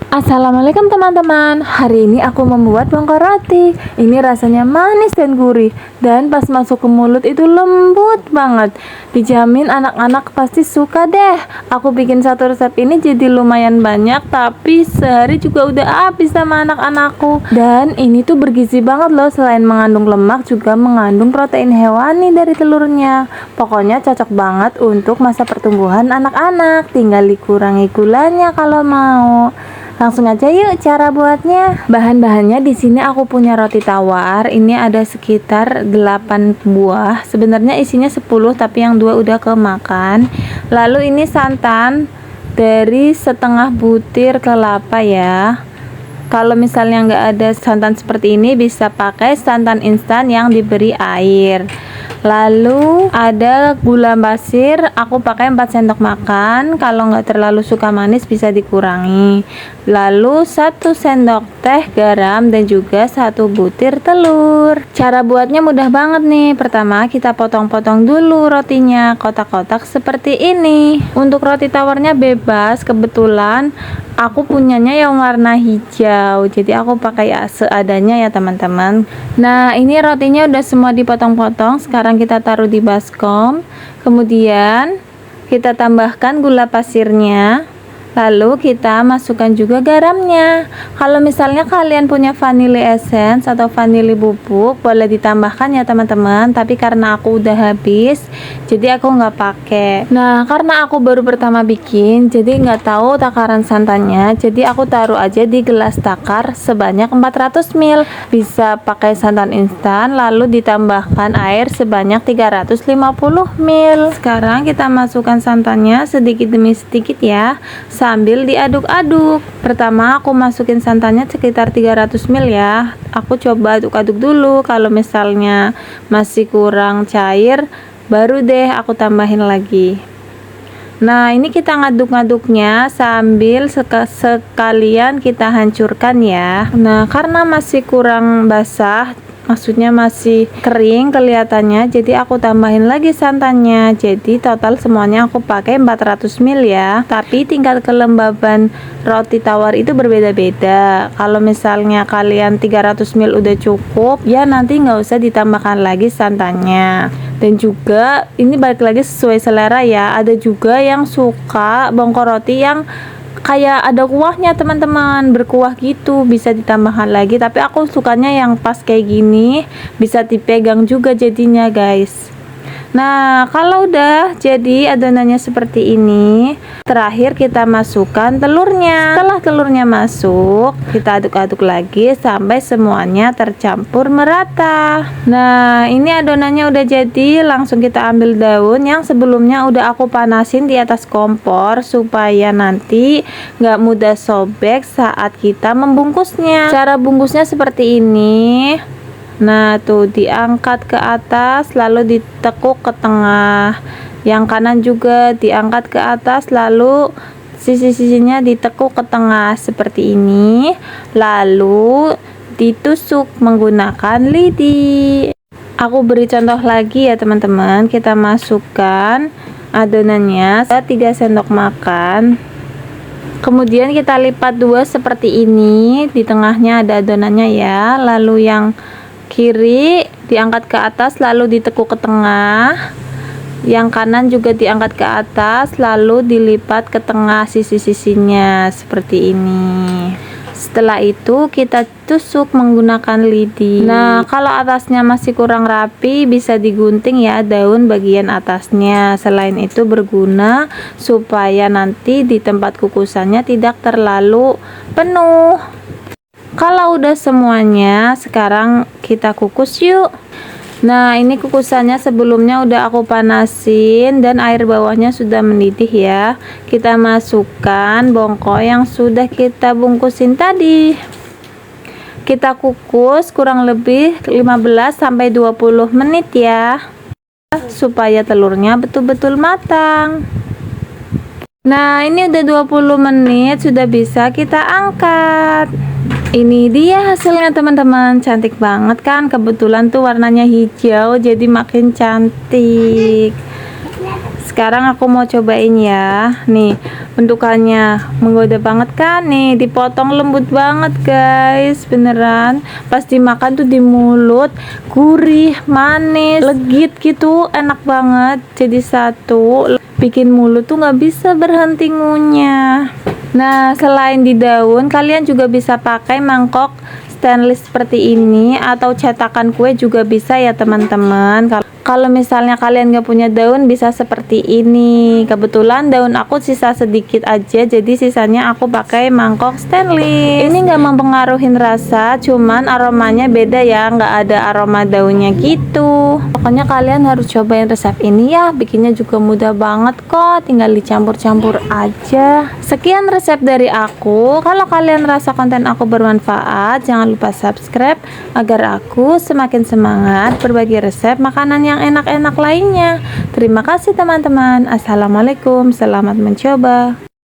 Assalamualaikum teman-teman. Hari ini aku membuat bongkar roti. Ini rasanya manis dan gurih, dan pas masuk ke mulut itu lembut banget. Dijamin anak-anak pasti suka deh. Aku bikin satu resep ini jadi lumayan banyak, tapi sehari juga udah habis sama anak-anakku. Dan ini tuh bergizi banget loh, selain mengandung lemak juga mengandung protein hewani dari telurnya. Pokoknya cocok banget untuk masa pertumbuhan anak-anak. Tinggal dikurangi gulanya kalau mau. Langsung aja yuk cara buatnya. Bahan-bahannya di sini aku punya roti tawar. Ini ada sekitar 8 buah. Sebenarnya isinya 10 tapi yang 2 udah kemakan. Lalu ini santan dari setengah butir kelapa ya. Kalau misalnya nggak ada santan seperti ini, bisa pakai santan instan yang diberi air. Lalu ada gula pasir, aku pakai 4 sendok makan. Kalau nggak terlalu suka manis bisa dikurangi. Lalu 1 sendok teh garam dan juga 1 butir telur. Cara buatnya mudah banget nih. Pertama kita potong-potong dulu rotinya kotak-kotak seperti ini. Untuk roti tawarnya bebas, kebetulan aku punyanya yang warna hijau, jadi aku pakai seadanya ya teman-teman. Nah ini rotinya udah semua dipotong-potong. Sekarang kita taruh di baskom, kemudian kita tambahkan gula pasirnya, lalu kita masukkan juga garamnya. Kalau misalnya kalian punya vanili essence atau vanili bubuk, boleh ditambahkan ya teman-teman, tapi karena aku udah habis jadi aku nggak pakai. Nah karena aku baru pertama bikin, jadi nggak tahu takaran santannya, jadi aku taruh aja di gelas takar sebanyak 400 ml. Bisa pakai santan instan, lalu ditambahkan air sebanyak 350 ml. Sekarang kita masukkan santannya sedikit demi sedikit ya, sambil diaduk-aduk. Pertama aku masukin santannya sekitar 300 ml ya. Aku coba aduk-aduk dulu. Kalau misalnya masih kurang cair, baru deh aku tambahin lagi. Nah ini kita ngaduk-ngaduknya sambil sekalian kita hancurkan ya. Nah karena masih kurang basah, maksudnya masih kering kelihatannya, jadi aku tambahin lagi santannya. Jadi total semuanya aku pakai 400 ml ya. Tapi tingkat kelembaban roti tawar itu berbeda-beda. Kalau misalnya kalian 300 ml udah cukup ya, nanti nggak usah ditambahkan lagi santannya. Dan juga ini balik lagi sesuai selera ya. Ada juga yang suka bongkar roti yang kayak ada kuahnya teman-teman, berkuah gitu, bisa ditambahkan lagi. Tapi aku sukanya yang pas kayak gini, bisa dipegang juga jadinya guys. Nah kalau udah jadi adonannya seperti ini, terakhir kita masukkan telurnya. Setelah telurnya masuk, kita aduk-aduk lagi sampai semuanya tercampur merata. Nah ini adonannya udah jadi. Langsung kita ambil daun yang sebelumnya udah aku panasin di atas kompor, supaya nanti nggak mudah sobek saat kita membungkusnya. Cara bungkusnya seperti ini. Nah tuh diangkat ke atas lalu ditekuk ke tengah, yang kanan juga diangkat ke atas lalu sisi-sisinya ditekuk ke tengah seperti ini, lalu ditusuk menggunakan lidi. Aku beri contoh lagi ya teman-teman. Kita masukkan adonannya 3 sendok makan, kemudian kita lipat 2 seperti ini. Di tengahnya ada adonannya ya, lalu yang kiri diangkat ke atas lalu ditekuk ke tengah, yang kanan juga diangkat ke atas lalu dilipat ke tengah sisi-sisinya seperti ini. Setelah itu kita tusuk menggunakan lidi. Nah kalau atasnya masih kurang rapi, bisa digunting ya daun bagian atasnya. Selain itu berguna supaya nanti di tempat kukusannya tidak terlalu penuh. Kalau udah semuanya, sekarang kita kukus yuk. Nah ini kukusannya sebelumnya udah aku panasin dan air bawahnya sudah mendidih ya. Kita masukkan bongko yang sudah kita bungkusin tadi. Kita kukus kurang lebih 15-20 menit ya, supaya telurnya betul-betul matang. Nah ini udah 20 menit, sudah bisa kita angkat. Ini dia hasilnya teman-teman, cantik banget kan. Kebetulan tuh warnanya hijau jadi makin cantik. Sekarang aku mau cobain ya. Nih, bentukannya menggoda banget kan? Nih, dipotong lembut banget, guys. Beneran. Pas dimakan tuh di mulut gurih, manis, legit gitu, enak banget. Jadi satu, bikin mulut tuh nggak bisa berhenti ngunyah. Nah, selain di daun, kalian juga bisa pakai mangkok stainless seperti ini atau cetakan kue juga bisa ya teman-teman. Kalau misalnya kalian gak punya daun, bisa seperti ini. Kebetulan daun aku sisa sedikit aja, jadi sisanya aku pakai mangkok stainless. Ini gak mempengaruhi rasa, cuman aromanya beda ya, gak ada aroma daunnya gitu. Pokoknya kalian harus cobain resep ini ya, bikinnya juga mudah banget kok, tinggal dicampur-campur aja. Sekian resep dari aku. Kalau kalian rasa konten aku bermanfaat, jangan lupa subscribe agar aku semakin semangat berbagi resep makanan yang enak-enak lainnya. Terima kasih teman-teman. Assalamualaikum, selamat mencoba.